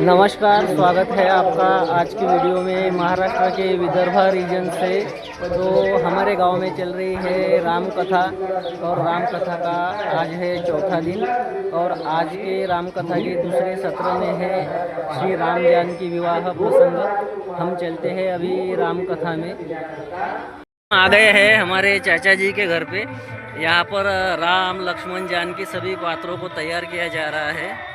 नमस्कार, स्वागत है आपका आज की वीडियो में। महाराष्ट्र के विदर्भा रीजन से तो हमारे गांव में चल रही है राम कथा, और राम कथा का आज है चौथा दिन। और आज के राम कथा के दूसरे सत्र में है श्री राम जानकी विवाह प्रसंग। हम चलते हैं अभी राम कथा में। आ गए हैं हमारे चाचा जी के घर पे। यहाँ पर राम लक्ष्मण जानकी सभी पात्रों को तैयार किया जा रहा है।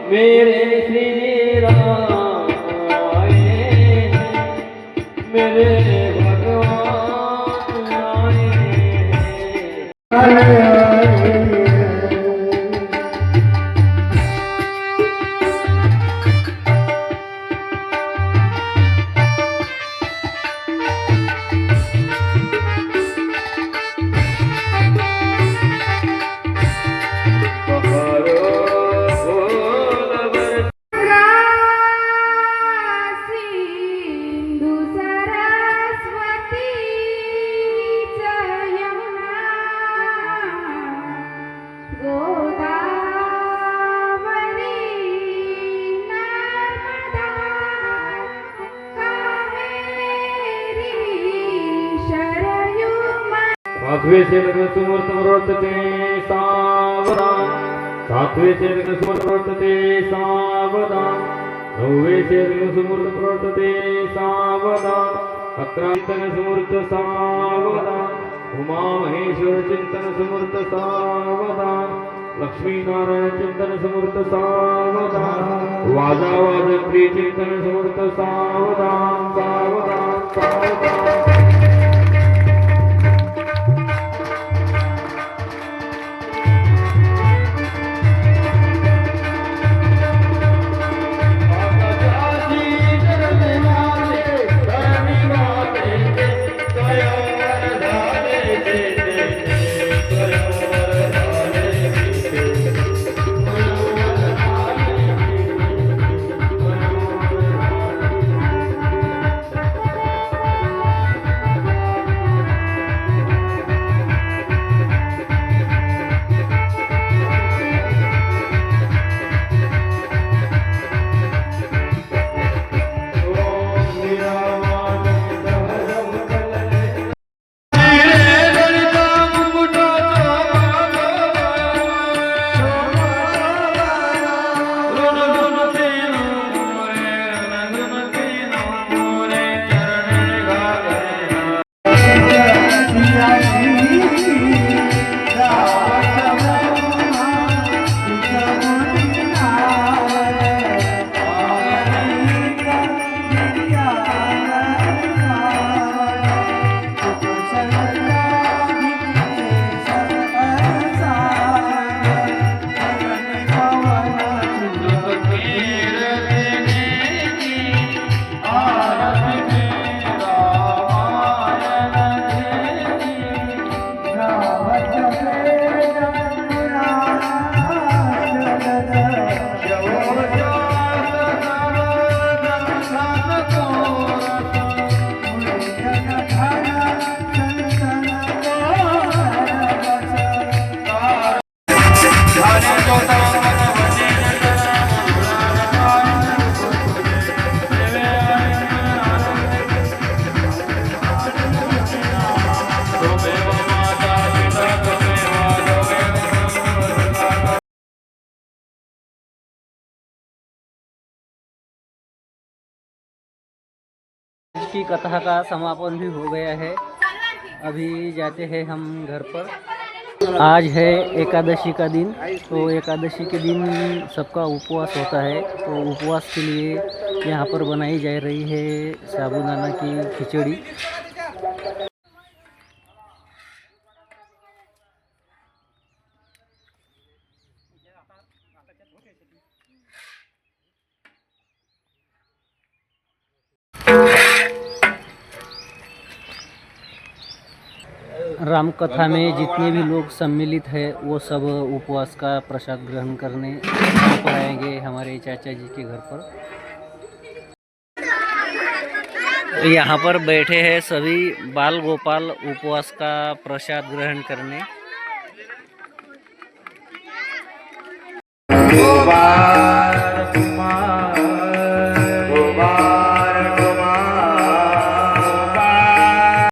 मेरे श्री राम आए, मेरे भगवान आए। सातवे लग्न सुमूर्त प्रवर्तते सावधान, सातवे लग्न सुमूर्त प्रवर्तते सावधान, नववे लग्न सुमूर्त प्रवर्तते सावधान, 11 चिंतन सुमूर्त सावधान, उमा महेश्वर चिंतन सुमूर्त सावधान, लक्ष्मी नारायण चिंतन सुमूर्त सावधान, वाजा वाजत्री चिंतन सुमूर्त सावधान सावधान सावधान। एकादशी कथा का समापन भी हो गया है। अभी जाते हैं हम घर पर। आज है एकादशी का दिन, तो एकादशी के दिन सबका उपवास होता है। तो उपवास के लिए यहाँ पर बनाई जा रही है साबूदाना की खिचड़ी। राम कथा में जितने भी लोग सम्मिलित हैं वो सब उपवास का प्रसाद ग्रहण करने पर आएंगे हमारे चाचा जी के घर पर। यहाँ पर बैठे हैं सभी बाल गोपाल उपवास का प्रसाद ग्रहण करने।